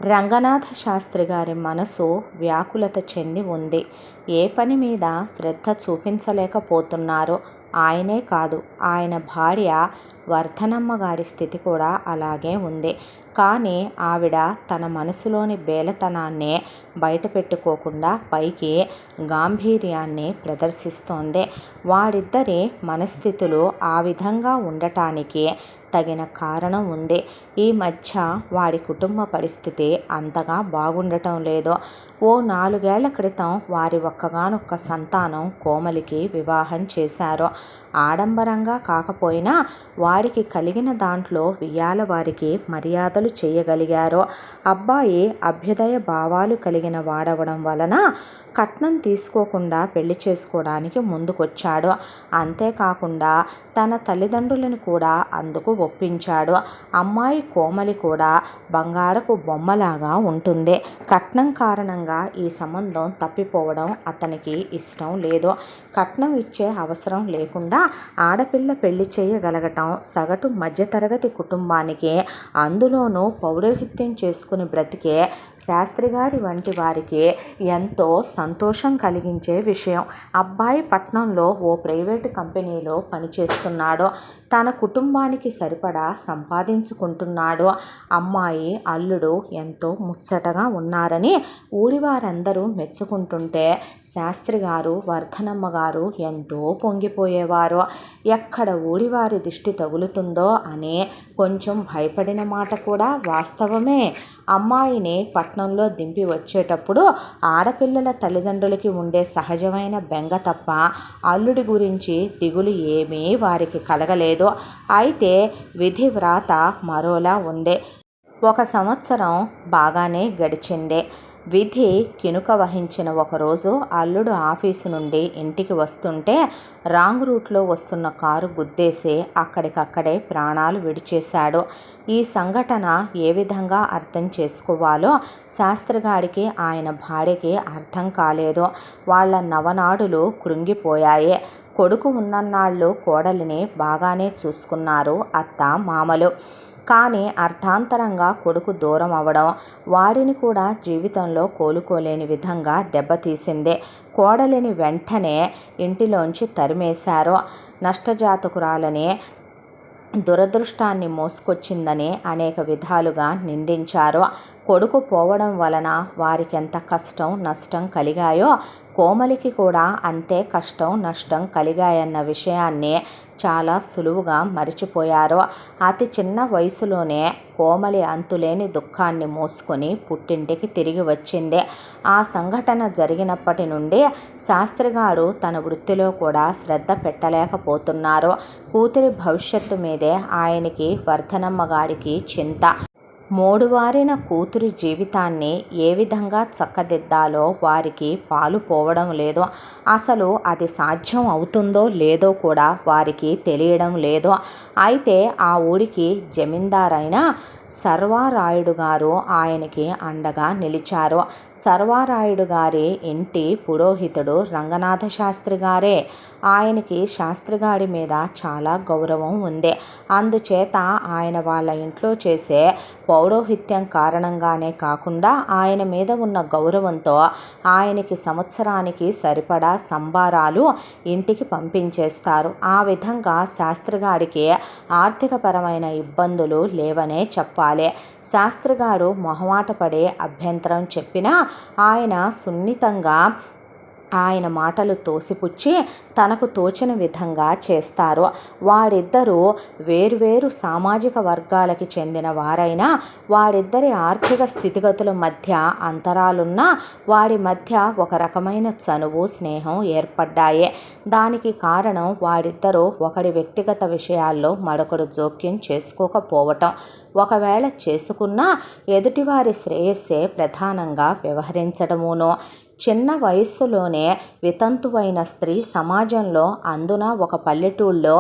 రంగనాథ శాస్త్రి గారి మనసు వ్యాకులత చెంది ఉంది. ఏ పని మీద శ్రద్ధ చూపించలేకపోతున్నారో ఆయనే కాదు, ఆయన భార్య వర్ధనమ్మ గారి స్థితి కూడా అలాగే ఉంది. కానీ ఆవిడ తన మనసులోని బేలతనాన్ని బయటపెట్టుకోకుండా పైకి గాంభీర్యాన్ని ప్రదర్శిస్తోంది. వారిద్దరి మనస్థితులు ఆ విధంగా ఉండటానికి తగిన కారణం ఉంది. ఈ మధ్య వాడి కుటుంబ పరిస్థితి అంతగా బాగుండటం లేదు. ఓ 4 ఏళ్ల క్రితం వారి ఒక్కగానొక్క సంతానం కోమలికి వివాహం చేశారు. ఆడంబరంగా కాకపోయినా వాడికి కలిగిన దాంట్లో వియ్యాల వారికి మర్యాదలు చేయగలిగారు. అబ్బాయి అభ్యుదయ భావాలు కలిగిన వాడవడం వలన కట్నం తీసుకోకుండా పెళ్లి చేసుకోవడానికి ముందుకొచ్చాడు. అంతేకాకుండా తన తల్లిదండ్రులను కూడా అందుకు ఒప్పించాడు. అమ్మాయి కోమలి కూడా బంగారపు బొమ్మలాగా ఉంటుంది. కట్నం కారణంగా ఈ సంబంధం తప్పిపోవడం అతనికి ఇష్టం లేదు. కట్నం ఇచ్చే అవసరం లేకుండా ఆడపిల్ల పెళ్లి చేయగలగటం సగటు మధ్యతరగతి కుటుంబానికి, అందులోనూ పౌరోహిత్యం చేసుకుని బ్రతికే శాస్త్రిగారి వంటి వారికి ఎంతో సంతోషం కలిగించే విషయం. అబ్బాయి పట్నంలో ఓ ప్రైవేటు కంపెనీలో పనిచేస్తున్నాడు. తన కుటుంబానికి సరిపడా సంపాదించుకుంటున్నాడు. అమ్మాయి అల్లుడు ఎంతో ముచ్చటగా ఉన్నారని ఊరివారందరూ మెచ్చుకుంటుంటే శాస్త్రిగారు వర్ధనమ్మ గారు ఎంతో పొంగిపోయేవారు. ఎక్కడ ఊరివారి దిష్టి తగులుతుందో అని కొంచెం భయపడిన మాట కూడా వాస్తవమే. అమ్మాయిని పట్నంలో దింపి వచ్చేటప్పుడు ఆడపిల్లల తల్లిదండ్రులకి ఉండే సహజమైన బెంగ తప్ప అల్లుడి గురించి దిగులు ఏమీ వారికి కలగలేదు. అయితే విధి వ్రాత మరోలా ఉంది. 1 సంవత్సరం బాగానే గడిచింది. విధి కినుక వహించిన ఒకరోజు అల్లుడు ఆఫీసు నుండి ఇంటికి వస్తుంటే రాంగ్ రూట్లో వస్తున్న కారు గుద్దేసి అక్కడికక్కడే ప్రాణాలు విడిచేశాడు. ఈ సంఘటన ఏ విధంగా అర్థం చేసుకోవాలో శాస్త్రిగారికి ఆయన భార్యకి అర్థం కాలేదు. వాళ్ళ నవనాడులు కృంగిపోయాయి. కొడుకు ఉన్నన్నాళ్ళు కోడలిని బాగానే చూసుకున్నారు అత్త మామలు. కానీ అర్థాంతరంగా కొడుకు దూరం అవడం వారిని కూడా జీవితంలో కోలుకోలేని విధంగా దెబ్బతీసింది. కోడలిని వెంటనే ఇంటిలోంచి తరిమేశారు. నష్టజాతకురాలని, దురదృష్టాన్ని మోసుకొచ్చిందని అనేక విధాలుగా నిందించారు. కొడుకు పోవడం వలన వారికెంత కష్టం నష్టం కలిగాయో కోమలికి కూడా అంతే కష్టం నష్టం కలిగాయన్న విషయాన్ని చాలా సులువుగా మరిచిపోయారు. అతి చిన్న వయసులోనే కోమలి అంతులేని దుఃఖాన్ని మోసుకొని పుట్టింటికి తిరిగి వచ్చింది. ఆ సంఘటన జరిగినప్పటి నుండి శాస్త్రిగారు తన వృత్తిలో కూడా శ్రద్ధ పెట్టలేకపోతున్నారు. కూతురి భవిష్యత్తు మీదే ఆయనకి వర్ధనమ్మ గారికి చింత. మోడువారిన కూతురి జీవితాన్ని ఏ విధంగా చక్కదిద్దాలో వారికి పాలు పోవడం లేదు. అసలు అది సాధ్యం అవుతుందో లేదో కూడా వారికి తెలియడం లేదు. అయితే ఆ ఊరికి జమీందారైన సర్వారాయుడు గారు ఆయనకి అండగా నిలిచారు. సర్వారాయుడు గారి ఇంటి పురోహితుడు రంగనాథ శాస్త్రి గారే. ఆయనకి శాస్త్రిగారి మీద చాలా గౌరవం ఉంది. అందుచేత ఆయన వాళ్ళ ఇంట్లో చేసే పౌరోహిత్యం కారణంగానే కాకుండా ఆయన మీద ఉన్న గౌరవంతో ఆయనకి సంవత్సరానికి సరిపడా సంబారాలు ఇంటికి పంపించేస్తారు. ఆ విధంగా శాస్త్రిగారికి ఆర్థికపరమైన ఇబ్బందులు లేవనే చెప్పాలి. శాస్త్రిగారు మొహమాట పడే అభ్యంతరం చెప్పినా ఆయన సున్నితంగా ఆయన మాటలు తోసిపుచ్చి తనకు తోచిన విధంగా చేస్తారు. వారిద్దరూ వేర్వేరు సామాజిక వర్గాలకి చెందిన వారైనా వారిద్దరి ఆర్థిక స్థితిగతుల మధ్య అంతరాలున్నా వారి మధ్య ఒక రకమైన చనువు స్నేహం ఏర్పడ్డాయి. దానికి కారణం వారిద్దరూ ఒకరి వ్యక్తిగత విషయాల్లో మరొకరు జోక్యం చేసుకోకపోవటం. ఒకవేళ చేసుకున్నా ఎదుటివారి శ్రేయస్సే ప్రధానంగా వ్యవహరించడమునో. చిన్న వయస్సులోనే వితంతువైన స్త్రీ సమాజంలో, అందున ఒక పల్లెటూళ్ళలో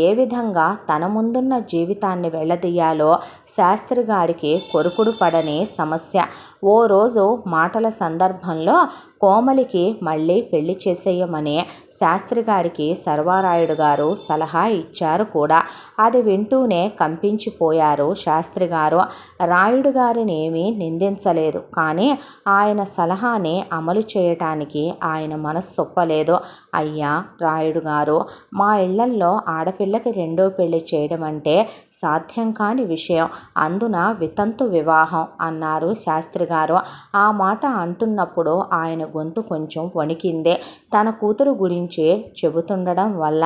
ఏ విధంగా తన ముందున్న జీవితాన్ని వెళ్ళదీయాలో శాస్త్రిగారికి కొరుకుడు పడని సమస్య. ఓ రోజు మాటల సందర్భంలో కోమలికి మళ్ళీ పెళ్లి చేసేయమని శాస్త్రిగారికి సర్వారాయుడు గారు సలహా ఇచ్చారు కూడా. అది వింటూనే కంపించిపోయారు శాస్త్రిగారు. రాయుడు గారిని ఏమీ నిందించలేదు, కానీ ఆయన సలహాని అమలు చేయటానికి ఆయన మనస్సొప్పలేదు. అయ్యా రాయుడు గారు, మా ఇళ్లల్లో ఆడపిల్లకి రెండో పెళ్లి చేయడం అంటే సాధ్యం కాని విషయం, అందున వితంతు వివాహం అన్నారు శాస్త్రిగారు. ఆ మాట అంటున్నప్పుడు ఆయన గొంతు కొంచెం వణికిందే. తన కూతురు గురించి చెబుతుండడం వల్ల.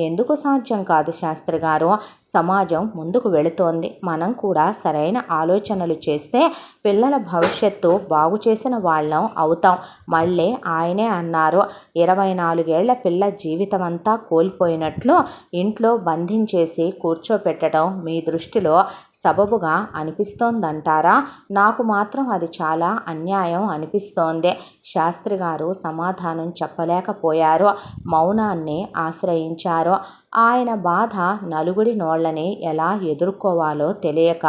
ఎందుకు సాధ్యం కాదు శాస్త్రిగారు? సమాజం ముందుకు వెళుతోంది. మనం కూడా సరైన ఆలోచనలు చేస్తే పిల్లల భవిష్యత్తు బాగు చేసిన వాళ్ళం అవుతాం. మళ్ళీ ఆయనే అన్నారు, 24 ఏళ్ల పిల్ల జీవితమంతా కోల్పోయినట్లు ఇంట్లో బంధించేసి కూర్చోపెట్టడం మీ దృష్టిలో సబబుగా అనిపిస్తోందంటారా? నాకు మాత్రం అది చాలా అన్యాయం అనిపిస్తోంది. శాస్త్రిగారు సమాధానం చెప్పలేకపోయారు. మౌనాన్ని ఆశ్రయించారు. ఆయన బాధ నలుగురి నోళ్ళని ఎలా ఎదుర్కోవాలో తెలియక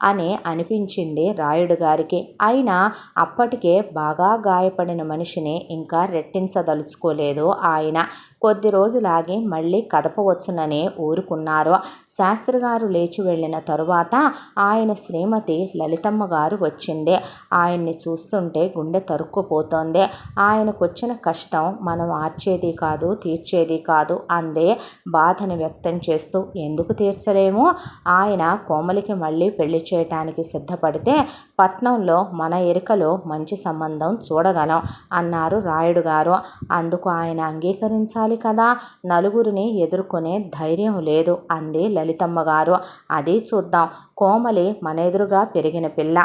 అని అనిపించింది రాయుడు గారికి. అయినా అప్పటికే బాగా గాయపడిన మనిషిని ఇంకా రెట్టించదలుచుకోలేదు ఆయన. కొద్ది రోజులాగి మళ్ళీ కదపవచ్చునని ఊరుకున్నారు. శాస్త్రిగారు లేచి వెళ్ళిన తరువాత ఆయన శ్రీమతి లలితమ్మ గారు వచ్చింది. ఆయన్ని చూస్తుంటే గుండె తరుక్కుపోతోంది. ఆయనకొచ్చిన కష్టం మనం ఆర్చేది కాదు, తీర్చేది కాదు అందే బాధని వ్యక్తం చేస్తూ. ఎందుకు తీర్చలేము? ఆయన కోమలికి మళ్ళీ పెళ్లి చేయటానికి సిద్ధపడితే పట్నంలో మన ఎరుకలో మంచి సంబంధం చూడగలం అన్నారు రాయుడు గారు. అందుకు ఆయన అంగీకరించాలి కదా. నలుగురిని ఎదుర్కొనే ధైర్యం లేదు అంది లలితమ్మ గారు. అది చూద్దాం. కోమలి మన ఎదురుగా పెరిగిన పిల్ల.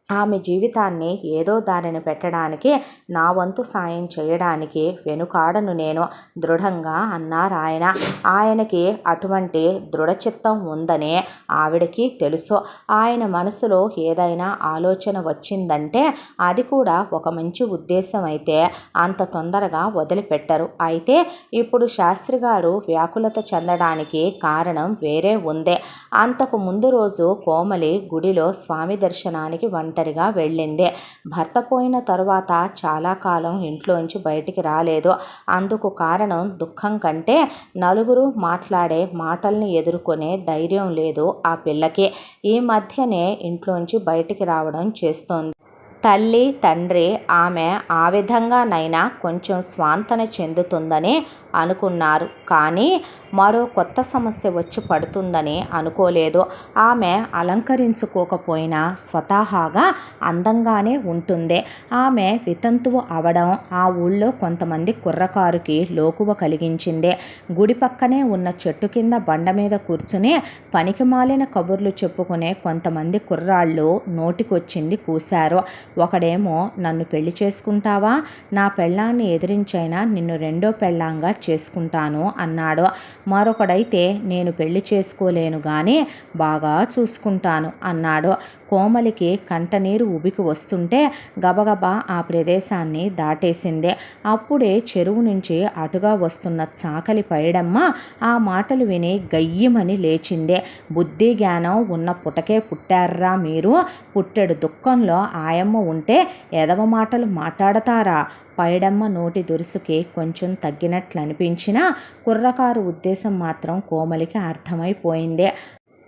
ఆమె జీవితాన్ని ఏదో దారిన పెట్టడానికి నా వంతు సాయం చేయడానికి వెనుకాడను నేను దృఢంగా అన్నారాయన. ఆయనకి అటువంటి దృఢచిత్తం ఉందని ఆవిడకి తెలుసు. ఆయన మనసులో ఏదైనా ఆలోచన వచ్చిందంటే అది కూడా ఒక మంచి ఉద్దేశం అయితే అంత తొందరగా వదిలిపెట్టరు. అయితే ఇప్పుడు శాస్త్రిగారు వ్యాకులత చెందడానికి కారణం వేరే ఉందే. అంతకు ముందు రోజు కోమలి గుడిలో స్వామి దర్శనానికి ఒంటరిగా వెళ్ళింది. భర్త పోయిన తరువాత చాలా కాలం ఇంట్లోంచి బయటికి రాలేదు. అందుకు కారణం దుఃఖం కంటే నలుగురు మాట్లాడే మాటల్ని ఎదుర్కొనే ధైర్యం లేదు ఆ పిల్లకి. ఈ మధ్యనే ఇంట్లోంచి బయటికి రావడం చేస్తోంది. తల్లి తండ్రి ఆమె ఆ విధంగానైనా కొంచెం స్వాంతన చెందుతుందని అనుకున్నారు, కానీ మరో కొత్త సమస్య వచ్చి పడుతుందని అనుకోలేదు. ఆమె అలంకరించుకోకపోయినా స్వతహాగా అందంగానే ఉంటుంది. ఆమె వితంతువు అవడం ఆ ఊళ్ళో కొంతమంది కుర్రకారుకి లోకువ కలిగించింది. గుడి పక్కనే ఉన్న చెట్టు కింద బండ మీద కూర్చుని పనికిమాలిన కబుర్లు చెప్పుకునే కొంతమంది కుర్రాళ్ళు నోటికొచ్చింది కూశారు. ఒకడేమో, నన్ను పెళ్లి చేసుకుంటావా? నా పెళ్ళాన్ని ఎదిరించైనా నిన్ను రెండో పెళ్ళాంగా చేసుకుంటాను అన్నాడు. మరొకడైతే, నేను పెళ్లి చేసుకోలేను గాని బాగా చూసుకుంటాను అన్నాడు. కోమలికి కంటనీరు ఉబికి వస్తుంటే గబగబా ఆ ప్రదేశాన్ని దాటేసింది. అప్పుడే చెరువు నుంచి అటుగా వస్తున్న చాకలి పైడమ్మ ఆ మాటలు విని గయ్యమని లేచింది. బుద్ధి జ్ఞానం ఉన్న పుటకే పుట్టారా మీరు? పుట్టెడు దుఃఖంలో ఆయమ్మ ఉంటే ఎదవ మాటలు మాట్లాడతారా? పైడమ్మ నోటి దురుసుకి కొంచెం తగ్గినట్లనిపించినా కుర్రకారు ఉద్దేశం మాత్రం కోమలికి అర్థమైపోయింది.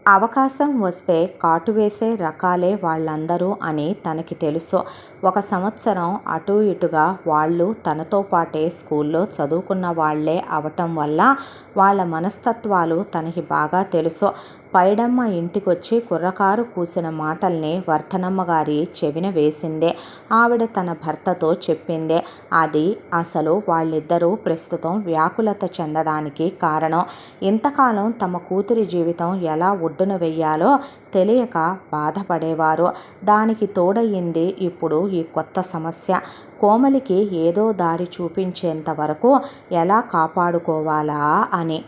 అవకాశం వస్తే కాటువేసే రకాలే వాళ్ళందరూ అని తనకి తెలుసు. 1 సంవత్సరం అటూ ఇటుగా వాళ్ళు తనతో పాటే స్కూల్లో చదువుకున్న వాళ్లే అవటం వల్ల వాళ్ళ మనస్తత్వాలు తనకి బాగా తెలుసు. పైడమ్మ ఇంటికొచ్చి కుర్రకారు కూసిన మాటల్ని వర్ధనమ్మ గారి చెవిన వేసింది. ఆవిడ తన భర్తతో చెప్పింది. అది అసలు వాళ్ళిద్దరూ ప్రస్తుతం వ్యాకులత చెందడానికి కారణం. ఇంతకాలం తమ కూతురి జీవితం ఎలా ఒడ్డున వెయ్యాలో తెలియక బాధపడేవారు. దానికి తోడయ్యింది ఇప్పుడు ఈ కొత్త సమస్య. కోమలికి ఏదో దారి చూపించేంత వరకు ఎలా కాపాడుకోవాలా అని.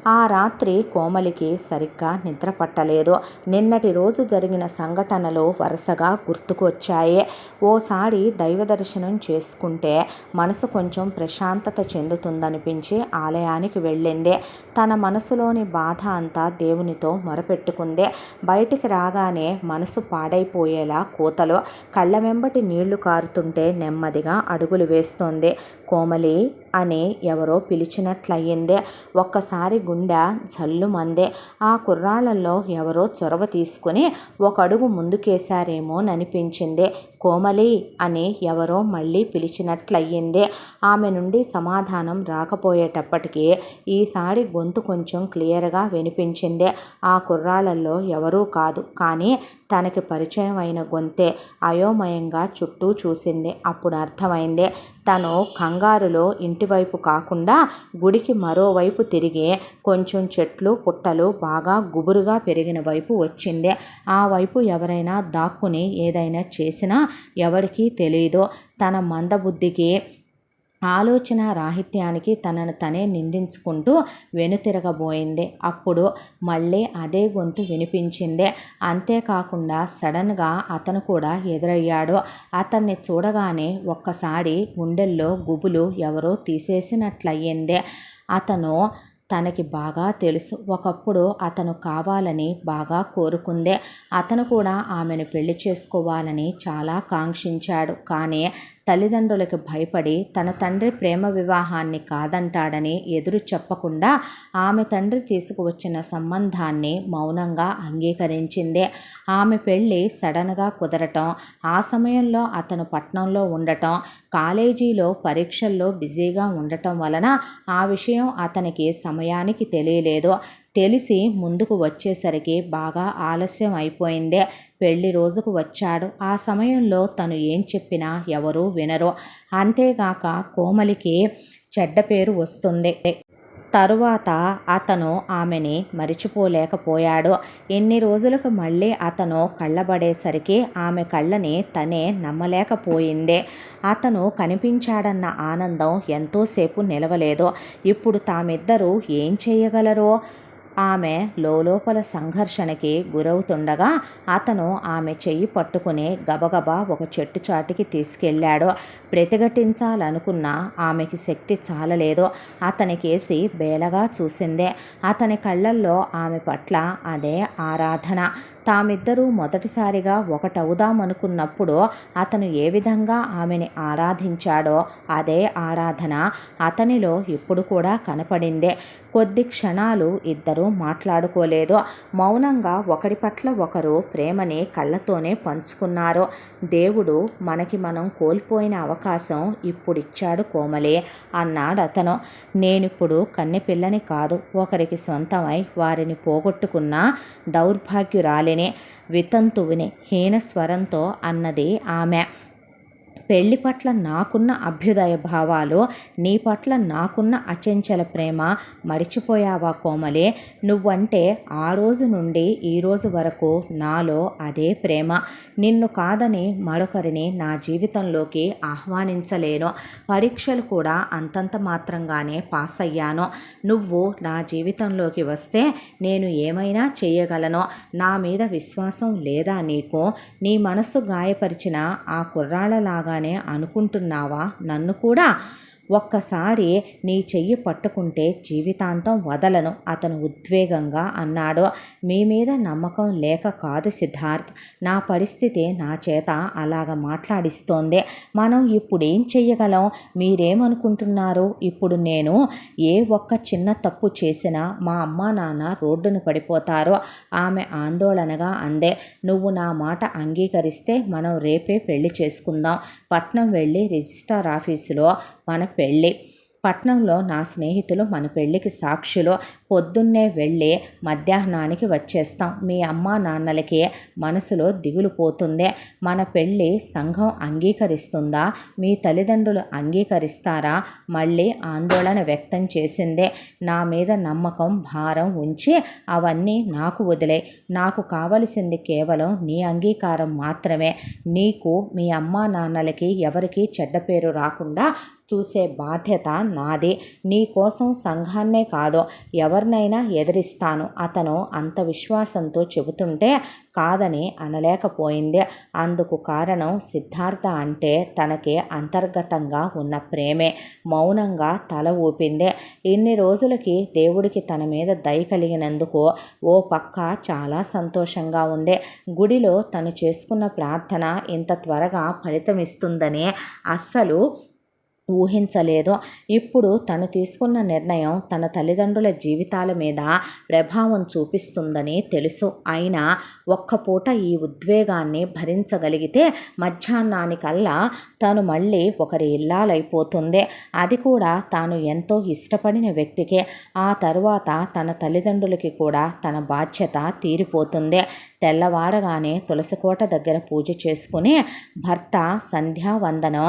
ఆ రాత్రి కోమలికి సరిగ్గా నిద్ర పట్టలేదు. నిన్నటి రోజు జరిగిన సంఘటనలు వరుసగా గుర్తుకొచ్చాయి. ఓసారి దైవ దర్శనం చేసుకుంటే మనసు కొంచెం ప్రశాంతత చెందుతుందనిపించి ఆలయానికి వెళ్ళింది. తన మనసులోని బాధ అంతా దేవునితో మొరపెట్టుకుంది. బయటికి రాగానే మనసు పాడైపోయేలా కూతలు, కళ్ళ వెంబటి నీళ్లు కారుతుంటే నెమ్మదిగా అడుగులు వేస్తోంది. కోమలి అని ఎవరో పిలిచినట్లయింది. ఒక్కసారి గుండె జల్లుమంది. ఆ కుర్రాళ్ళల్లో ఎవరో చొరవ తీసుకుని ఒక అడుగు ముందుకేశారేమోననిపించింది. కోమలి అని ఎవరో మళ్ళీ పిలిచినట్లయింది. ఆమె నుండి సమాధానం రాకపోయేటప్పటికీ ఈసారి గొంతు కొంచెం క్లియర్గా వినిపించింది. ఆ కుర్రాళ్ళల్లో ఎవరూ కాదు, కానీ తనకి పరిచయం అయిన గొంతే. అయోమయంగా చుట్టూ చూసింది. అప్పుడు అర్థమైంది. తను కంగారులో ఇంటివైపు కాకుండా గుడికి మరోవైపు తిరిగి కొంచెం చెట్లు పుట్టలు బాగా గుబురుగా పెరిగిన వైపు వచ్చింది. ఆ వైపు ఎవరైనా దాక్కుని ఏదైనా చేసినా ఎవరికీ తెలీదు. తన మందబుద్ధికి, ఆలోచన రాహిత్యానికి తనను తనే నిందించుకుంటూ వెనుతిరగబోయింది. అప్పుడు మళ్ళీ అదే గొంతు వినిపించింది. అంతేకాకుండా సడన్గా అతను కూడా ఎదురయ్యాడు. అతన్ని చూడగానే ఒక్కసారి గుండెల్లో గుబులు ఎవరో తీసేసినట్లయింది. అతను తనకి బాగా తెలుసు. ఒకప్పుడు అతను కావాలని బాగా కోరుకుందే. అతను కూడా ఆమెను పెళ్లి చేసుకోవాలని చాలా కాంక్షించాడు. కానీ తల్లిదండ్రులకి భయపడి తన తండ్రి ప్రేమ వివాహాన్ని కాదంటాడని ఎదురు చెప్పకుండా ఆమె తండ్రి తీసుకువచ్చిన సంబంధాన్ని మౌనంగా అంగీకరించింది. ఆమె పెళ్ళి సడన్గా కుదరటం, ఆ సమయంలో అతను పట్నంలో ఉండటం, కాలేజీలో పరీక్షల్లో బిజీగా ఉండటం వలన ఆ విషయం అతనికి సమయానికి తెలియలేదు. తెలిసి ముందుకు వచ్చేసరికి బాగా ఆలస్యం అయిపోయింది. పెళ్లి రోజుకు వచ్చాడు. ఆ సమయంలో తను ఏం చెప్పినా ఎవరూ వినరు. అంతేగాక కోమలికి చెడ్డ పేరు వస్తుంది. తరువాత అతను ఆమెని మరిచిపోలేకపోయాడు. ఎన్ని రోజులకు మళ్ళీ అతను కళ్ళబడేసరికి ఆమె కళ్ళని తనే నమ్మలేకపోయింది. అతను కనిపించాడన్న ఆనందం ఎంతోసేపు నిలవలేదు. ఇప్పుడు తామిద్దరూ ఏం చేయగలరో? ఆమె లోపల సంఘర్షణకి గురవుతుండగా అతను ఆమె చెయ్యి పట్టుకుని గబగబా ఒక చెట్టు చాటుకి తీసుకెళ్ళాడు. ప్రతిఘటించాలనుకున్నా ఆమెకి శక్తి చాలలేదు. అతనికేసి బేలగా చూసింది. అతని కళ్ళల్లో ఆమె పట్ల అదే ఆరాధన. తామిద్దరూ మొదటిసారిగా ఒకటవుదామనుకున్నప్పుడు అతను ఏ విధంగా ఆమెని ఆరాధించాడో అదే ఆరాధన అతనిలో ఇప్పుడు కూడా కనపడింది. కొద్ది క్షణాలు ఇద్దరూ మాట్లాడుకోలేదు. మౌనంగా ఒకరి పట్ల ఒకరు ప్రేమని కళ్ళతోనే పంచుకున్నారు. దేవుడు మనకి మనం కోల్పోయిన అవకాశం ఇప్పుడిచ్చాడు కోమలి అన్నాడతను. నేనిప్పుడు కన్నెపిల్లని కాదు, ఒకరికి సొంతమై వారిని పోగొట్టుకున్న దౌర్భాగ్యురాలిని, వితంతువుని హీనస్వరంతో అన్నది ఆమె. పెళ్లి పట్ల నాకున్న అభ్యుదయ భావాలు, నీ పట్ల నాకున్న అచంచల ప్రేమ మరిచిపోయావా కోమలి? నువ్వంటే ఆ రోజు నుండి ఈ రోజు వరకు నాలో అదే ప్రేమ. నిన్ను కాదని మరొకరిని నా జీవితంలోకి ఆహ్వానించలేను. పరీక్షలు కూడా అంతంత మాత్రంగానే పాస్ అయ్యాను. నువ్వు నా జీవితంలోకి వస్తే నేను ఏమైనా చేయగలను. నా మీద విశ్వాసం లేదా నీకు? నీ మనసు గాయపరిచిన ఆ కుర్రాళ్ళలాగానే అనుకుంటున్నావా నన్ను కూడా? ఒక్కసారి నీ చెయ్యి పట్టుకుంటే జీవితాంతం వదలను అతను ఉద్వేగంగా అన్నాడు. మీ మీద నమ్మకం లేక కాదు సిద్ధార్థ్, నా పరిస్థితి నా చేత అలాగ మాట్లాడిస్తోంది. మనం ఇప్పుడేం చెయ్యగలం? మీరేమనుకుంటున్నారు? ఇప్పుడు నేను ఏ ఒక్క చిన్న తప్పు చేసినా మా అమ్మా నాన్న రోడ్డున పడిపోతారు. ఆమె ఆందోళనగా అందే. నువ్వు నా మాట అంగీకరిస్తే మనం రేపే పెళ్లి చేసుకుందాం. పట్నం వెళ్ళి రిజిస్ట్రార్ ఆఫీసులో మన పెళ్ళి. పట్నంలో నా స్నేహితులు మన పెళ్ళికి సాక్షులు. పొద్దున్నే వెళ్ళి మధ్యాహ్నానికి వచ్చేస్తాం. మీ అమ్మా నాన్నలకి మనసులో దిగులు పోతుంది. మన పెళ్ళి సంఘం అంగీకరిస్తుందా? మీ తల్లిదండ్రులు అంగీకరిస్తారా? మళ్ళీ ఆందోళన వ్యక్తం చేసింది. నా మీద నమ్మకం, భారం ఉంచి అవన్నీ నాకు వదిలే. నాకు కావలసింది కేవలం నీ అంగీకారం మాత్రమే. నీకు, మీ అమ్మా నాన్నలకి ఎవరికీ చెడ్డ పేరు రాకుండా చూసే బాధ్యత నాది. నీ కోసం సంఘాన్నే కాదు ఎవరినైనా ఎదిరిస్తాను. అతను అంత విశ్వాసంతో చెబుతుంటే కాదని అనలేకపోయింది. అందుకు కారణం సిద్ధార్థ అంటే తనకి అంతర్గతంగా ఉన్న ప్రేమే. మౌనంగా తల ఊపింది. ఇన్ని రోజులకి దేవుడికి తన మీద దయ కలిగినందుకు ఓ పక్క చాలా సంతోషంగా ఉంది. గుడిలో తను చేసుకున్న ప్రార్థన ఇంత త్వరగా ఫలితమిస్తుందని అస్సలు ఊహించలేదు. ఇప్పుడు తను తీసుకున్న నిర్ణయం తన తల్లిదండ్రుల జీవితాల మీద ప్రభావం చూపిస్తుందని తెలుసు. అయినా ఒక్కపూట ఈ ఉద్వేగాన్ని భరించగలిగితే మధ్యాహ్నానికల్లా తను మళ్ళీ ఒకరి ఇల్లాలైపోతుంది. అది కూడా తాను ఎంతో ఇష్టపడిన వ్యక్తికే. ఆ తరువాత తన తల్లిదండ్రులకి కూడా తన బాధ్యత తీరిపోతుంది. తెల్లవారగానే తులసికోట దగ్గర పూజ చేసుకుని భర్త సంధ్యావందనం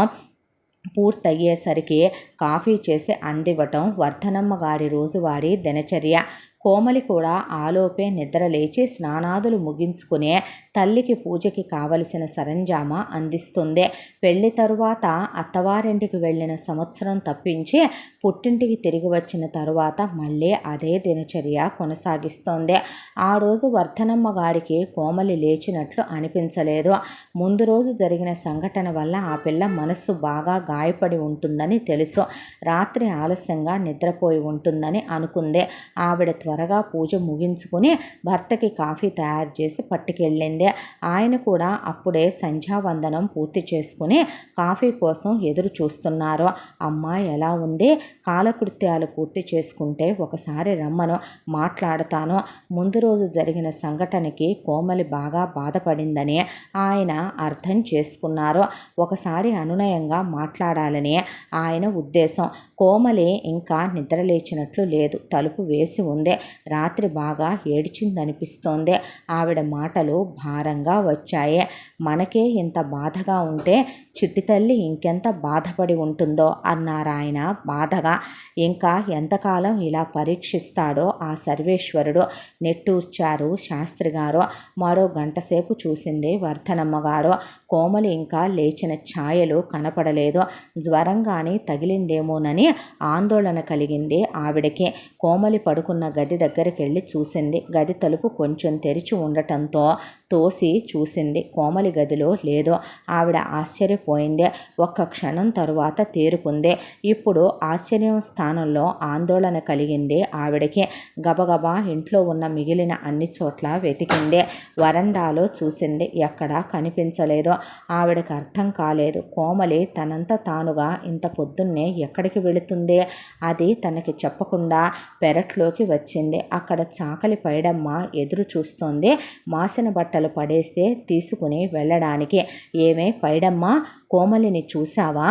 పూర్తయ్యేసరికి కాఫీ చేసి అందివ్వటం వర్ధనమ్మ గారి రోజువారీ దినచర్య. కోమలి కూడా ఆలోపే నిద్ర లేచి స్నానాదులు ముగించుకునే తల్లికి పూజకి కావలసిన సరంజామా అందిస్తుంది. పెళ్లి తరువాత అత్తవారింటికి వెళ్ళిన సంవత్సరం తప్పించి పుట్టింటికి తిరిగి వచ్చిన తరువాత మళ్ళీ అదే దినచర్య కొనసాగిస్తోంది. ఆ రోజు వర్ధనమ్మ గారికి కోమలి లేచినట్లు అనిపించలేదు. ముందు రోజు జరిగిన సంఘటన వల్ల ఆ పిల్ల మనస్సు బాగా గాయపడి ఉంటుందని తెలుసు. రాత్రి ఆలస్యంగా నిద్రపోయి ఉంటుందని అనుకుంది. ఆవిడ త్వరగా పూజ ముగించుకుని భర్తకి కాఫీ తయారు చేసి పట్టుకెళ్ళింది. ఆయన కూడా అప్పుడే సంధ్యావందనం పూర్తి చేసుకుని కాఫీ కోసం ఎదురు చూస్తున్నారు. అమ్మ ఎలా ఉంది? కాలకృత్యాలు పూర్తి చేసుకుంటే ఒకసారి రమ్మను, మాట్లాడతాను. ముందు రోజు జరిగిన సంఘటనకి కోమలి బాగా బాధపడిందని ఆయన అర్థం చేసుకున్నారు. ఒకసారి అనునయంగా మాట్లాడాలని ఆయన ఉద్దేశం. కోమలి ఇంకా నిద్రలేచినట్లు లేదు. తలుపు వేసి ఉంది. రాత్రి బాగా ఏడ్చిందనిపిస్తోంది. ఆవిడ మాటలు భారంగా వచ్చాయి. మనకే ఇంత బాధగా ఉంటే చిట్టి తల్లి ఇంకెంత బాధపడి ఉంటుందో అన్నారాయన బాధగా. ఇంకా ఎంతకాలం ఇలా పరీక్షిస్తాడో ఆ సర్వేశ్వరుడు నిట్టూర్చారు శాస్త్రి గారు. మరో గంటసేపు చూసింది వర్ధనమ్మ గారు. కోమలి ఇంకా లేచిన ఛాయలు కనపడలేదు. జ్వరం కానీ తగిలిందేమోనని ఆందోళన కలిగింది ఆవిడకి. కోమలి పడుకున్న గది దగ్గరికి వెళ్ళి చూసింది. గది తలుపు కొంచెం తెరిచి ఉండటంతో తోసి చూసింది. కోమలి గదిలో లేదు. ఆవిడ ఆశ్చర్యపోయింది. ఒక్క క్షణం తరువాత తేరుకుంది. ఇప్పుడు ఆశ్చర్యం స్థానంలో ఆందోళన కలిగింది ఆవిడకి. గబగబా ఇంట్లో ఉన్న మిగిలిన అన్ని చోట్ల వెతికింది. వరండాలో చూసింది. ఎక్కడా కనిపించలేదు. ఆవిడకి అర్థం కాలేదు. కోమలి తనంత తానుగా ఇంత పొద్దున్నే ఎక్కడికి వెళుతుంది? అది తనకి చెప్పకుండా పెరట్లోకి వచ్చింది. అక్కడ చాకలి పైడమ్మ ఎదురు చూస్తోంది. మాసిన బట్టలు పడేస్తే తీసుకుని వెళ్ళడానికి. ఏమే పైడమ్మ, కోమలిని చూసావా?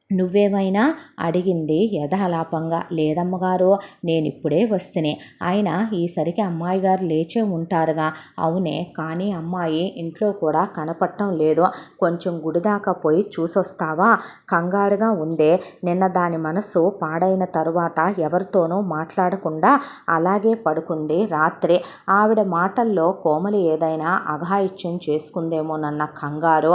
నువ్వేమైనా అడిగింది యథాలాపంగా. లేదమ్మగారు, నేనిప్పుడే వస్తేనే. అయినా ఈసరికి అమ్మాయి గారు లేచే ఉంటారుగా. అవునే, కానీ అమ్మాయి ఇంట్లో కూడా కనపడటం లేదు. కొంచెం గుడిదాకా పోయి చూసొస్తావా? కంగారుగా ఉందే. నిన్న దాని మనసు పాడైన తరువాత ఎవరితోనూ మాట్లాడకుండా అలాగే పడుకుంది రాత్రి. ఆవిడ మాటల్లో కోమలి ఏదైనా అఘాయిత్యం చేసుకుందేమోనన్న కంగారు,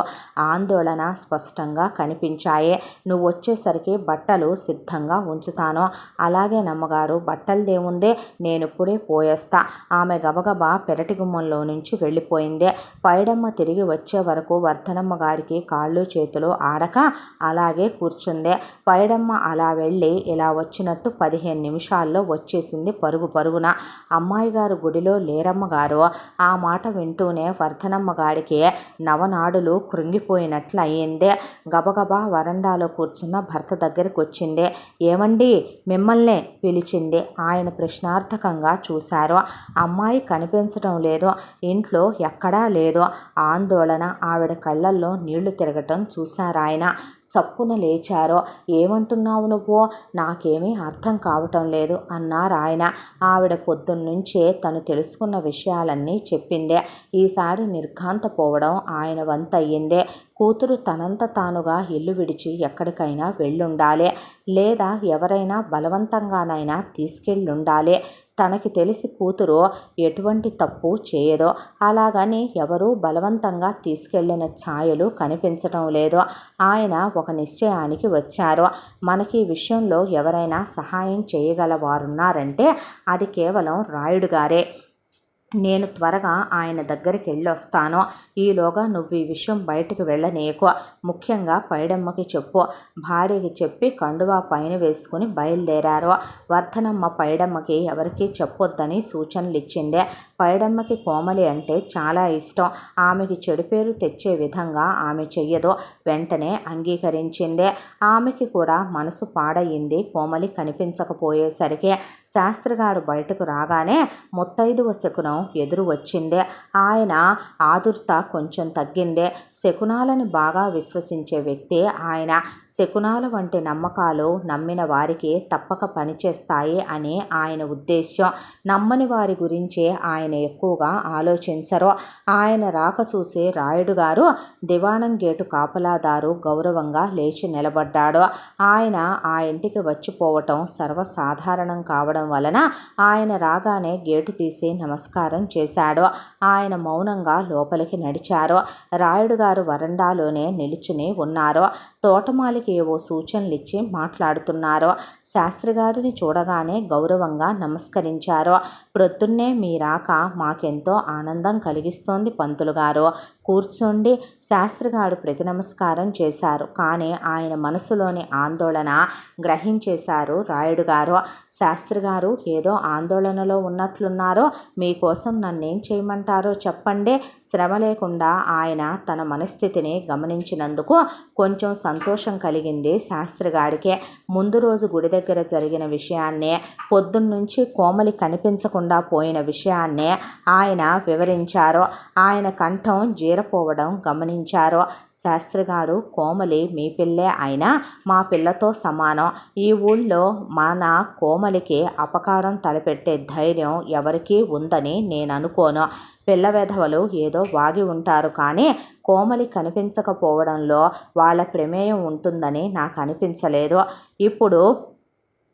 ఆందోళన స్పష్టంగా కనిపించాయి. నువ్వు వచ్చేసరికి బట్టలు సిద్ధంగా ఉంచుతాను. అలాగే నమ్మగారు, బట్టలదేముందే, నేనిప్పుడే పోయేస్తా. ఆమె గబగబా పెరటి గుమ్మంలో నుంచి వెళ్ళిపోయింది. పైడమ్మ తిరిగి వచ్చే వరకు వర్ధనమ్మ గారికి కాళ్ళు చేతులు ఆడక అలాగే కూర్చుంది. పైడమ్మ అలా వెళ్ళి ఇలా వచ్చినట్టు 15 నిమిషాల్లో వచ్చేసింది పరుగు పరుగున. అమ్మాయి గారు గుడిలో లేరమ్మగారు. ఆ మాట వింటూనే వర్ధనమ్మ గారికి నవనాడులు కృంగిపోయినట్లు అయ్యింది. గబగబా వరండాలో కూర్చున్న భర్త దగ్గరికి వచ్చింది. ఏమండి, మిమ్మల్నే పిలిచింది. ఆయన ప్రశ్నార్థకంగా చూశారు. అమ్మాయి కనిపించడం లేదు. ఇంట్లో ఎక్కడా లేదు. ఆందోళన ఆవిడ కళ్ళల్లో నీళ్లు తిరగటం చూశారాయన. చప్పున లేచారో. ఏమంటున్నావు నువ్వు? నాకేమీ అర్థం కావటం లేదు అన్నారాయన. ఆవిడ పొద్దున్నుంచే తను తెలుసుకున్న విషయాలన్నీ చెప్పింది. ఈసారి నిర్ఘాంతపోవడం ఆయన వంతయ్యిందే. కూతురు తనంత తానుగా ఇల్లు విడిచి ఎక్కడికైనా వెళ్ళుండాలి. లేదా ఎవరైనా బలవంతంగానైనా తీసుకెళ్ళుండాలి. తనకి తెలిసి కూతురు ఎటువంటి తప్పు చేయదో, అలాగని ఎవరూ బలవంతంగా తీసుకెళ్లిన ఛాయలు కనిపించటం లేదు. ఆయన ఒక నిశ్చయానికి వచ్చారు. మనకి ఈ విషయంలో ఎవరైనా సహాయం చేయగల వారున్నారంటే అది కేవలం రాయుడు గారే. నేను త్వరగా ఆయన దగ్గరికి వెళ్ళొస్తాను. ఈలోగా నువ్వు ఈ విషయం బయటకు వెళ్ళనీయకు. ముఖ్యంగా పైడమ్మకి చెప్పు. భార్యకి చెప్పి కండువా పైన వేసుకుని బయలుదేరారు. వర్ధనమ్మ పైడమ్మకి ఎవరికీ చెప్పొద్దని సూచనలు ఇచ్చింది. పైడమ్మకి కోమలి అంటే చాలా ఇష్టం. ఆమెకి చెడు పేరు తెచ్చే విధంగా ఆమె చెయ్యదు. వెంటనే అంగీకరించింది. ఆమెకి కూడా మనసు పాడయింది కోమలి కనిపించకపోయేసరికి. శాస్త్రిగారు బయటకు రాగానే ముత్తైదువ శకునం ఎదురు వచ్చింది. ఆయన ఆదుర్త కొంచెం తగ్గింది. శకునాలని బాగా విశ్వసించే వ్యక్తి ఆయన. శకునాల వంటి నమ్మకాలు నమ్మిన వారికి తప్పక పనిచేస్తాయి అని ఆయన ఉద్దేశ్యం. నమ్మని వారి గురించి ఆయన ఎక్కువగా ఆలోచించరు. ఆయన రాక చూసి రాయుడు గారు దివాణం గేటు కాపలాదారు గౌరవంగా లేచి నిలబడ్డాడు. ఆయన ఆ ఇంటికి వచ్చిపోవటం సర్వసాధారణం కావడం వలన ఆయన రాగానే గేటు తీసి నమస్కారం చేశాడు. ఆయన మౌనంగా లోపలికి నడిచారు. రాయుడు గారు వరండాలోనే నిలుచుని ఉన్నారు. తోటమాలికి ఏవో సూచనలు ఇచ్చి మాట్లాడుతున్నారు. శాస్త్రిగారిని చూడగానే గౌరవంగా నమస్కరించారు. ప్రొద్దున్నే మీ రాక మాకెంతో ఆనందం కలిగిస్తోంది పంతులు గారు. కూర్చోండి. శాస్త్రిగారు ప్రతి నమస్కారం చేశారు. కానీ ఆయన మనసులోని ఆందోళన గ్రహించేశారు రాయుడు గారు. శాస్త్రిగారు ఏదో ఆందోళనలో ఉన్నట్లున్నారో, మీకోసం నన్నేం చేయమంటారో చెప్పండి. శ్రమ లేకుండా ఆయన తన మనస్థితిని గమనించినందుకు కొంచెం సంతోషం కలిగింది శాస్త్రిగాడికి. ముందు రోజు గుడి దగ్గర జరిగిన విషయాన్నే, పొద్దున్నుంచి కోమలి కనిపించకుండా పోయిన విషయాన్నే ఆయన వివరించారు. ఆయన కంఠం జీరపోవడం గమనించారు. శాస్త్రిగారు, కోమలి మీ పిల్లే అయినా మా పిల్లతో సమానం. ఈ ఊళ్ళో మన కోమలికి అపకారం తలపెట్టే ధైర్యం ఎవరికీ ఉందని నేను అనుకోను. పిల్ల వెధవలు ఏదో వాగి ఉంటారు, కానీ కోమలి కనిపించకపోవడంలో వాళ్ళ ప్రమేయం ఉంటుందని నాకు అనిపించలేదు.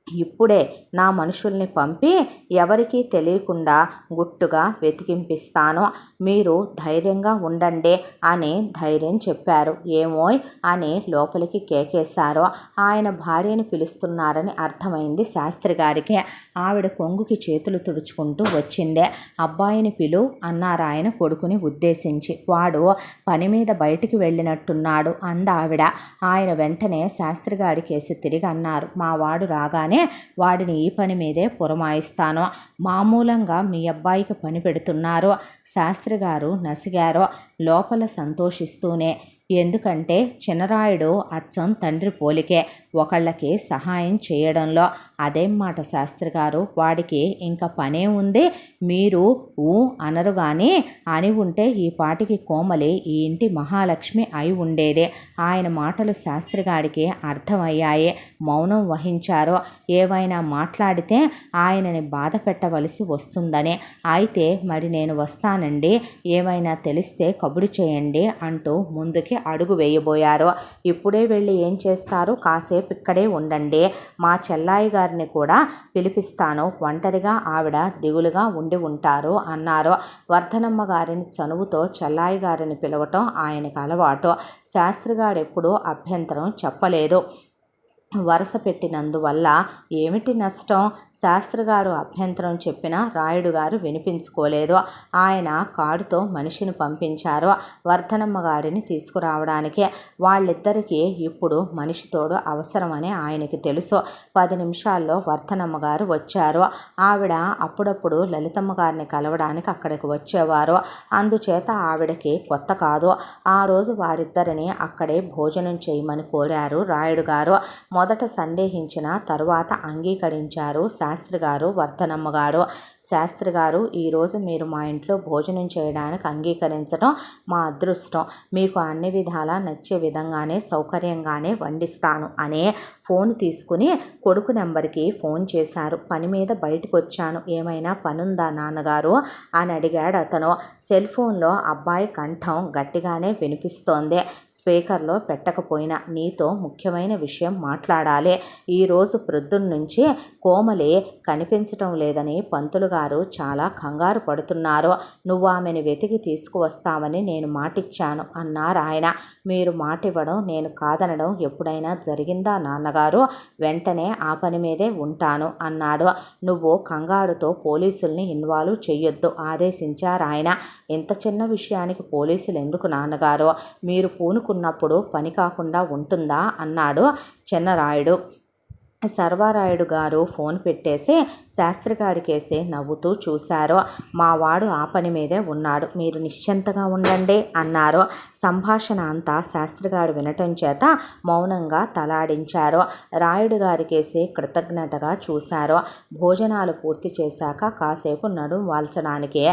ఇప్పుడే నా మనుషుల్ని పంపి ఎవరికీ తెలియకుండా గుట్టుగా వెతికింపిస్తాను. మీరు ధైర్యంగా ఉండండి అని ధైర్యం చెప్పారు. ఏమోయ్ అని లోపలికి కేకేశారు. ఆయన భార్యని పిలుస్తున్నారని అర్థమైంది శాస్త్రిగారికి. ఆవిడ కొంగుకి చేతులు తుడుచుకుంటూ వచ్చిందే. అబ్బాయిని పిలు అన్నారు ఆయన కొడుకుని ఉద్దేశించి. వాడు పని మీద బయటికి వెళ్ళినట్టున్నాడు అందావిడ. ఆయన వెంటనే శాస్త్రిగాడికేసి తిరిగి అన్నారు, మా వాడు రాగానే వాడిని ఈ పని మీదే పురమాయిస్తాను. మామూలంగా మీ అబ్బాయికి పని పెడుతున్నారు. శాస్త్రిగారు నసిగారు లోపల సంతోషిస్తూనే. ఎందుకంటే చిన్నరాయుడు అచ్చం తండ్రి పోలికే, ఒకళ్ళకి సహాయం చేయడంలో. అదేం మాట శాస్త్రిగారు, వాడికి ఇంకా పనే ఉంది. మీరు అనరు కానీ అని ఉంటే ఈ పాటికి కోమలి ఈ ఇంటి మహాలక్ష్మి అయి ఉండేదే. ఆయన మాటలు శాస్త్రిగారికి అర్థమయ్యాయి. మౌనం వహించారు. ఏవైనా మాట్లాడితే ఆయనని బాధ పెట్టవలసి వస్తుందని. అయితే మరి నేను వస్తానండి, ఏమైనా తెలిస్తే కబురు చేయండి అంటూ ముందుకి అడుగు వేయబోయారు. ఇప్పుడే వెళ్ళి ఏం చేస్తారు, కాసేపు ఇక్కడే ఉండండి. మా చెల్లాయి గారిని కూడా పిలిపిస్తాను. ఒంటరిగా ఆవిడ దిగులుగా ఉండి ఉంటారు అన్నారు. వర్ధనమ్మ గారిని చనువుతో చెల్లాయి గారిని పిలవటం ఆయనకు అలవాటు. శాస్త్రిగాడెప్పుడూ అభ్యంతరం చెప్పలేదు. వరస పెట్టినందువల్ల ఏమిటి నష్టం? శాస్త్రిగారు అభ్యంతరం చెప్పినా రాయుడు గారు వినిపించుకోలేదు. ఆయన కాడుతో మనిషిని పంపించారు వర్ధనమ్మ గారిని తీసుకురావడానికి. వాళ్ళిద్దరికీ ఇప్పుడు మనిషి తోడు అవసరమని ఆయనకి తెలుసు. 10 నిమిషాల్లో వర్ధనమ్మ గారు వచ్చారు. ఆవిడ అప్పుడప్పుడు లలితమ్మ గారిని కలవడానికి అక్కడికి వచ్చేవారు. అందుచేత ఆవిడకి కొత్త కాదు. ఆ రోజు వారిద్దరిని అక్కడే భోజనం చేయమని కోరారు రాయుడు గారు. మొదట సందేహించిన తరువాత అంగీకరించారు శాస్త్రిగారు వర్ధనమ్మ గారు. శాస్త్రి గారు, ఈరోజు మీరు మా ఇంట్లో భోజనం చేయడానికి అంగీకరించడం మా అదృష్టం. మీకు అన్ని విధాలా నచ్చే విధంగానే సౌకర్యంగానే వండిస్తాను అనే ఫోన్ తీసుకుని కొడుకు నెంబర్కి ఫోన్ చేశారు. పని మీద బయటకు వచ్చాను, ఏమైనా పనుందా నాన్నగారు అని అడిగాడు అతను. సెల్ ఫోన్లో అబ్బాయి కంఠం గట్టిగానే వినిపిస్తోంది. స్పీకర్లో పెట్టకపోయినా నీతో ముఖ్యమైన విషయం మాట్లాడాలి. ఈరోజు ప్రొద్దున్నుంచి కోమలి కనిపించటం లేదని పంతులు గారు చాలా కంగారు పడుతున్నారు. నువ్వు ఆమెను వెతికి తీసుకువస్తావని నేను మాటిచ్చాను అన్నారు ఆయన. మీరు మాటివ్వడం నేను కాదనడం ఎప్పుడైనా జరిగిందా నాన్నగారు? వెంటనే ఆ పని మీదే ఉంటాను అన్నాడు. నువ్వు కంగారుతో పోలీసుల్ని ఇన్వాల్వ్ చెయ్యొద్దు ఆదేశించారు ఆయన. ఇంత చిన్న విషయానికి పోలీసులు ఎందుకు నాన్నగారు? మీరు పూనుకున్నప్పుడు పని కాకుండా ఉంటుందా అన్నాడు చిన్నరాయుడు. సర్వారాయుడు గారు ఫోన్ పెట్టేసి శాస్త్రిగాడికేసి నవ్వుతూ చూశారు. మా వాడు ఆ పని మీదే ఉన్నాడు, మీరు నిశ్చింతగా ఉండండి అన్నారు. సంభాషణ అంతా శాస్త్రిగారు వినటం చేత మౌనంగా తలాడించారు. రాయుడు గారికేసి కృతజ్ఞతగా చూశారు. భోజనాలు పూర్తి చేశాక కాసేపు నడుం వాల్చడానికి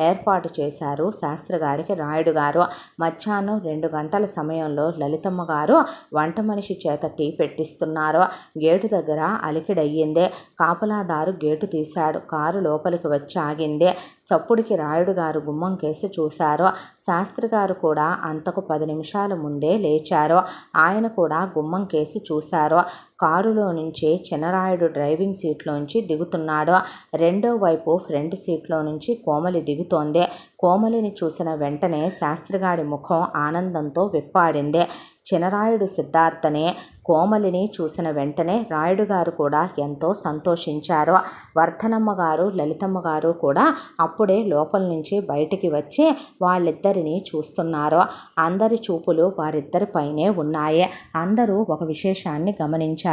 ఏర్పాటు చేశారు శాస్త్రిగారికి రాయుడు గారు. మధ్యాహ్నం 2 గంటల సమయంలో లలితమ్మ గారు వంట మనిషి చేత టీ పెట్టిస్తున్నారు. గేటు దగ్గర అలికిడయ్యిందే. కాపలాదారు గేటు తీశాడు. కారు లోపలికి వచ్చి ఆగింది. చప్పుడికి రాయుడు గారు గుమ్మం కేసి చూశారు. శాస్త్రి గారు కూడా అంతకు 10 నిమిషాల ముందే లేచారు. ఆయన కూడా గుమ్మం కేసి చూశారు. కారులో నుంచి చిన్నరాయుడు డ్రైవింగ్ సీట్లోంచి దిగుతున్నాడు. రెండో వైపు ఫ్రంట్ సీట్లో నుంచి కోమలి దిగుతోంది. కోమలిని చూసిన వెంటనే శాస్త్రిగాడి ముఖం ఆనందంతో విప్పాడింది. చినరాయుడు సిద్ధార్థని, కోమలిని చూసిన వెంటనే రాయుడు గారు కూడా ఎంతో సంతోషించారు. వర్ధనమ్మ గారు, లలితమ్మ గారు కూడా అప్పుడే లోపల నుంచి బయటికి వచ్చి వాళ్ళిద్దరినీ చూస్తున్నారు. అందరి చూపులు వారిద్దరిపైనే ఉన్నాయి. అందరూ ఒక విశేషాన్ని గమనించారు.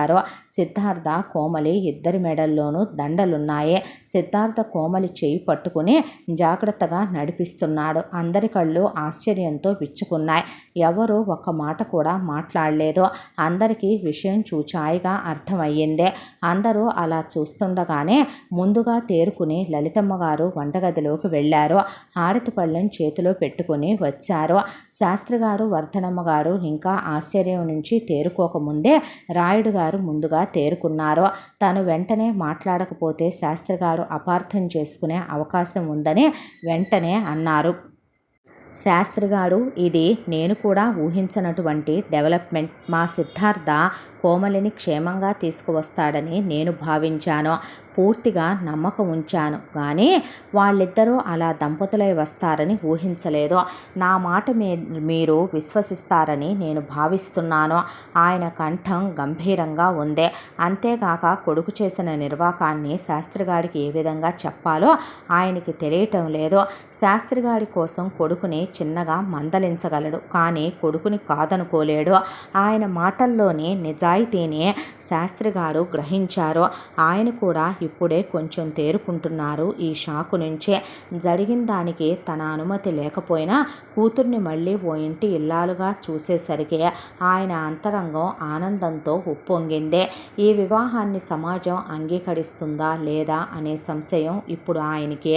సిద్ధార్థ, కోమలి ఇద్దరి మెడల్లోనూ దండలున్నాయి. సిద్ధార్థ కోమలి చేయి పట్టుకుని జాగ్రత్తగా నడిపిస్తున్నాడు. అందరి కళ్ళు ఆశ్చర్యంతో విచ్చుకున్నాయి. ఎవరూ ఒక్క మాట కూడా మాట్లాడలేదు. అందరికీ విషయం చూచాయిగా అర్థమయ్యింది. అందరూ అలా చూస్తుండగానే ముందుగా తేరుకుని లలితమ్మ గారు వంటగదిలోకి వెళ్ళారు. హారతి పళ్ళెం చేతిలో పెట్టుకుని వచ్చారు. శాస్త్రిగారు, వర్ధనమ్మ గారు ఇంకా ఆశ్చర్యం నుంచి తేరుకోకముందే రాయుడు గారు ముందుగా తేరుకున్నారు. తను వెంటనే మాట్లాడకపోతే శాస్త్రిగారు అపార్థం చేసుకునే అవకాశం ఉందని వెంటనే అన్నారు. శాస్త్రిగారు, ఇది నేను కూడా ఊహించనటువంటి డెవలప్మెంట్. మా సిద్ధార్థ కోమలిని క్షేమంగా తీసుకువస్తాడని నేను భావించాను. పూర్తిగా నమ్మకం ఉంచాను. కానీ వాళ్ళిద్దరూ అలా దంపతులై వస్తారని ఊహించలేదు. నా మాట మీరు విశ్వసిస్తారని నేను భావిస్తున్నాను. ఆయన కంఠం గంభీరంగా ఉంది. అంతేగాక కొడుకు చేసిన నిర్వాకాన్ని శాస్త్రిగాడికి ఏ విధంగా చెప్పాలో ఆయనకి తెలియటం లేదు. శాస్త్రిగాడి కోసం కొడుకుని చిన్నగా మందలించగలడు, కానీ కొడుకుని కాదనుకోలేడు. ఆయన మాటల్లోని నిజాయితీని శాస్త్రిగారు గ్రహించారు. ఆయన కూడా ఇప్పుడే కొంచెం తేరుకుంటున్నారు ఈ షాకు నుంచే. జరిగిన దానికి తన అనుమతి లేకపోయినా కూతుర్ని మళ్ళీ ఓ ఇంటి ఇల్లాలుగా చూసేసరికి ఆయన అంతరంగం ఆనందంతో ఉప్పొంగింది. ఈ వివాహాన్ని సమాజం అంగీకరిస్తుందా లేదా అనే సంశయం ఇప్పుడు ఆయనకి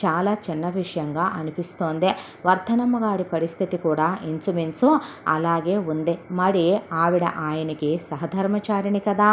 చాలా చిన్న విషయంగా అనిపిస్తోంది. వర్ధనమ్మ గారి పరిస్థితి కూడా ఇంచుమించు అలాగే ఉంది. మరి ఆవిడ ఆయనకి సహధర్మచారిణి కదా.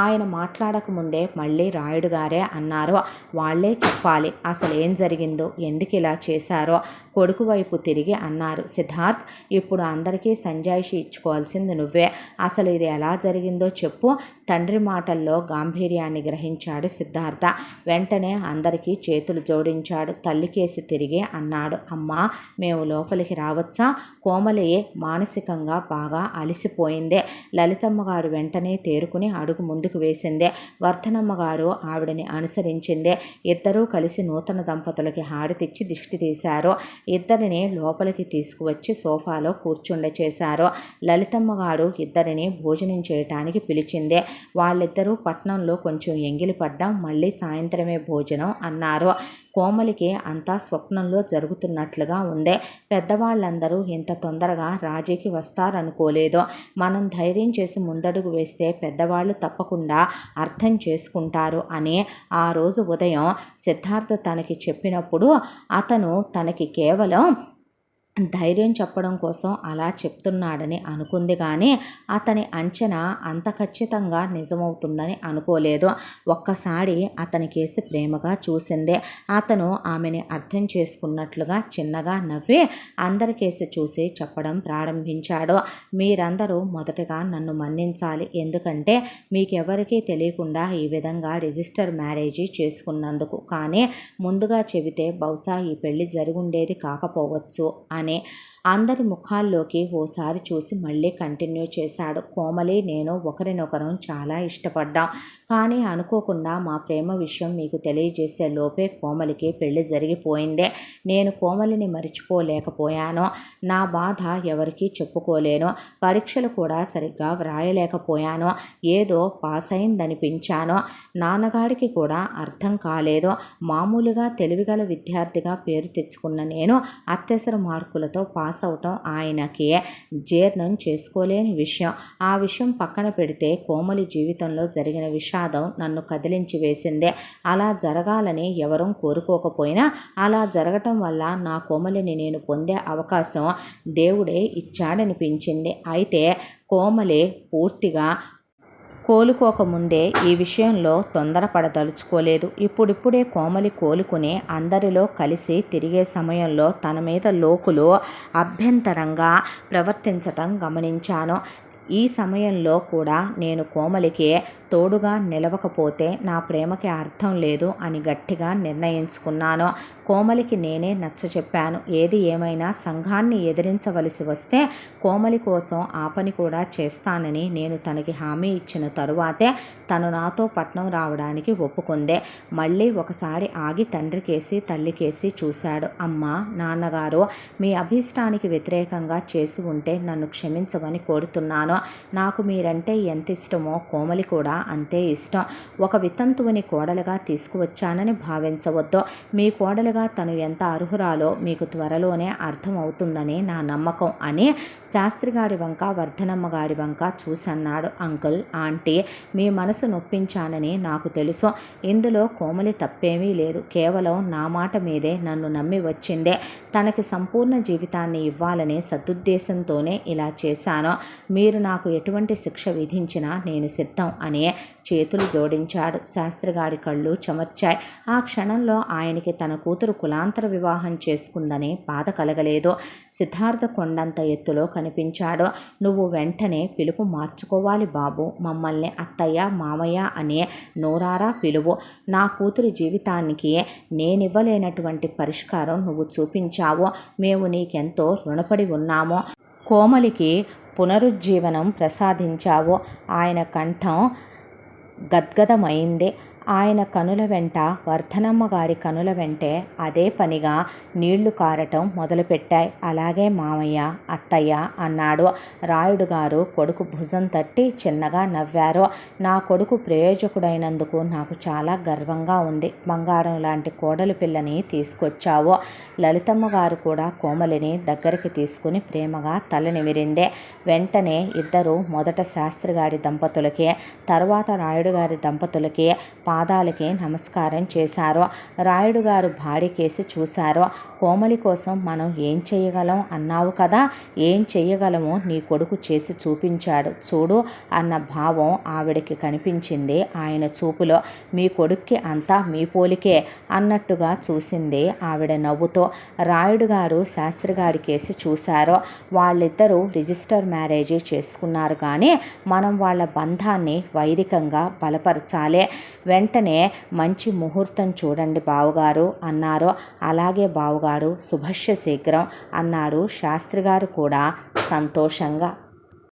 ఆయన మాట్లాడకముందే మళ్ళీ రాయుడు గారే అన్నారు. వాళ్ళే చెప్పాలి అసలు ఏం జరిగిందో, ఎందుకు ఇలా చేశారో. కొడుకు వైపు తిరిగి అన్నారు. సిద్ధార్థ్, ఇప్పుడు అందరికీ సంజాయిషి ఇచ్చుకోవాల్సింది నువ్వే. అసలు ఇది ఎలా జరిగిందో చెప్పు. తండ్రి మాటల్లో గాంభీర్యాన్ని గ్రహించాడు సిద్ధార్థ. వెంటనే అందరికీ చేతులు జోడించాడు. తల్లికేసి తిరిగి అన్నాడు. అమ్మా, మేము లోపలికి రావచ్చా? కోమలి మానసికంగా బాగా అలసిపోయింది. లలితమ్మ గారు వెంటనే తేరుకుని అడుగు ముందుకు వేసింది. వర్ధనమ్మ గారు ఆవిడని అనుసరించింది. ఇద్దరూ కలిసి నూతన దంపతులకి హారతిచ్చి దిష్టి తీశారు. ఇద్దరిని లోపలికి తీసుకువచ్చి సోఫాలో కూర్చుండచేశారు. లలితమ్మ గారు ఇద్దరిని భోజనం చేయటానికి పిలిచింది. వాళ్ళిద్దరూ పట్నంలో కొంచెం ఎంగిలి పడ్డాం, మళ్ళీ సాయంత్రమే భోజనం అన్నారు. కోమలికి అంతా స్వప్నంలో జరుగుతున్నట్లుగా ఉంది. పెద్దవాళ్ళందరూ ఇంత తొందరగా రాజీకి వస్తారనుకోలేదు. మనం ధైర్యం చేసి ముందడుగు వేస్తే పెద్దవాళ్ళు తప్పకుండా అర్థం చేసుకుంటారు అని ఆ రోజు ఉదయం సిద్ధార్థ తనకి చెప్పినప్పుడు అతను తనకి కేవలం ధైర్యం చెప్పడం కోసం అలా చెప్తున్నాడని అనుకుంది, కానీ అతని అంచనా అంత ఖచ్చితంగా నిజమవుతుందని అనుకోలేదు. ఒక్కసారి అతని కేసి ప్రేమగా చూసింది. అతను ఆమెని అర్థం చేసుకున్నట్లుగా చిన్నగా నవ్వి అందరికేసి చూసి చెప్పడం ప్రారంభించాడు. మీరందరూ మొదటగా నన్ను మన్నించాలి. ఎందుకంటే మీకెవరికీ తెలియకుండా ఈ విధంగా రిజిస్టర్ మ్యారేజీ చేసుకున్నందుకు. కానీ ముందుగా చెబితే బహుశా ఈ పెళ్లి జరుగుండేది కాకపోవచ్చు అని అందరి ముఖాల్లోకి ఓసారి చూసి మళ్ళీ కంటిన్యూ చేశాడు. కోమలి, నేను ఒకరినొకరం చాలా ఇష్టపడ్డాం. కానీ అనుకోకుండా మా ప్రేమ విషయం మీకు తెలియజేసే లోపే కోమలికి పెళ్లి జరిగిపోయిందే. నేను కోమలిని మరిచిపోలేకపోయాను. నా బాధ ఎవరికీ చెప్పుకోలేను. పరీక్షలు కూడా సరిగ్గా వ్రాయలేకపోయాను. ఏదో పాస్ అయిందనిపించాను. నాన్నగారికి కూడా అర్థం కాలేదు. మామూలుగా తెలివిగల విద్యార్థిగా పేరు తెచ్చుకున్న నేను అత్యవసర మార్కులతో పాస్ అవటం ఆయనకి జీర్ణం చేసుకోలేని విషయం. ఆ విషయం పక్కన పెడితే కోమలి జీవితంలో జరిగిన విషాదం నన్ను కదిలించి వేసిందే. అలా జరగాలని ఎవరూ కోరుకోకపోయినా అలా జరగటం వల్ల నా కోమలిని నేను పొందే అవకాశం దేవుడే ఇచ్చాడనిపించింది. అయితే కోమలి పూర్తిగా కోలుకోకముందే ఈ విషయంలో తొందరపడదలుచుకోలేదు. ఇప్పుడిప్పుడే కోమలి కోలుకుని అందరిలో కలిసి తిరిగే సమయంలో తన మీద లోకులు అభ్యంతరంగా ప్రవర్తించటం గమనించాను. ఈ సమయంలో కూడా నేను కోమలికి తోడుగా నిలవకపోతే నా ప్రేమకి అర్థం లేదు అని గట్టిగా నిర్ణయించుకున్నాను. కోమలికి నేనే నచ్చచెప్పాను. ఏది ఏమైనా సంఘాన్ని ఎదిరించవలసి వస్తే కోమలి కోసం ఆ పని కూడా చేస్తానని నేను తనకి హామీ ఇచ్చిన తరువాతే తను నాతో పట్నం రావడానికి ఒప్పుకుందే. మళ్ళీ ఒకసారి ఆగి తండ్రికేసి తల్లికేసి చూశాడు. అమ్మా, నాన్నగారు, మీ అభీష్టానికి వ్యతిరేకంగా చేసి ఉంటే నన్ను క్షమించమని కోరుతున్నాను. నాకు మీరంటే ఎంత ఇష్టమో కోమలి కూడా అంతే ఇష్టం. ఒక వితంతువుని కోడలుగా తీసుకువచ్చానని భావించవద్దు. మీ కోడలుగా తను ఎంత అర్హురాలో మీకు త్వరలోనే అర్థమవుతుందని నా నమ్మకం అని శాస్త్రిగారి వంక వర్ధనమ్మ గారి వంక చూసన్నాడు. అంకుల్, ఆంటీ, మీ మనసు నొప్పించానని నాకు తెలుసు. ఇందులో కోమలి తప్పేమీ లేదు. కేవలం నా మాట మీదే నన్ను నమ్మి వచ్చిందే. తనకి సంపూర్ణ జీవితాన్ని ఇవ్వాలనే సదుద్దేశంతోనే ఇలా చేశాను. మీరు నాకు ఎటువంటి శిక్ష విధించినా నేను సిద్ధం అని చేతులు జోడించాడు. శాస్త్రిగారి కళ్ళు చెమర్చాయి. ఆ క్షణంలో ఆయనకి తన కూతురు కులాంతర వివాహం చేసుకుందని బాధ కలగలేదు. సిద్ధార్థ కొండంత ఎత్తులో కనిపించాడు. నువ్వు వెంటనే పిలుపు మార్చుకోవాలి బాబు. మమ్మల్ని అత్తయ్య, మామయ్య అని నోరారా పిలువు. నా కూతురి జీవితానికి నేనివ్వలేనటువంటి పరిష్కారం నువ్వు చూపించావు. మేము నీకెంతో రుణపడి ఉన్నాము. కోమలికి పునరుజ్జీవనం ప్రసాదించావు. ఆయన కంఠం గద్గదమైంది. ఆయన కనుల వెంట వర్ధనమ్మ గారి కనుల వెంటే అదే పనిగా నీళ్లు కారటం మొదలుపెట్టాయి. అలాగే మామయ్య, అత్తయ్య అన్నాడు. రాయుడు గారు కొడుకు భుజం తట్టి చిన్నగా నవ్వారు. నా కొడుకు ప్రయోజకుడైనందుకు నాకు చాలా గర్వంగా ఉంది. బంగారం లాంటి కోడలు పిల్లని తీసుకొచ్చావు. లలితమ్మ గారు కూడా కోమలిని దగ్గరికి తీసుకుని ప్రేమగా తల నిమిరిందే. వెంటనే ఇద్దరు మొదట శాస్త్రిగారి దంపతులకి, తర్వాత రాయుడు గారి దంపతులకి పాదాలకి నమస్కారం చేశారు. రాయుడు గారు భార్యకేసి చూశారు. కోమలి కోసం మనం ఏం చేయగలం అన్నావు కదా, ఏం చెయ్యగలమో నీ కొడుకు చేసి చూపించాడు చూడు అన్న భావం ఆవిడకి కనిపించింది ఆయన చూపులో. మీ కొడుక్కి అంతా మీ పోలికే అన్నట్టుగా చూసింది ఆవిడ నవ్వుతో. రాయుడు గారు శాస్త్రి గారి కేసి చూశారు. వాళ్ళిద్దరూ రిజిస్టర్ మ్యారేజీ చేసుకున్నారు, కానీ మనం వాళ్ళ బంధాన్ని వైదికంగా బలపరచాలి. వెంటనే మంచి ముహూర్తం చూడండి బావగారు అన్నారు. అలాగే బావగారు, శుభస్య శీఘ్రం అన్నారు శాస్త్రిగారు కూడా సంతోషంగా.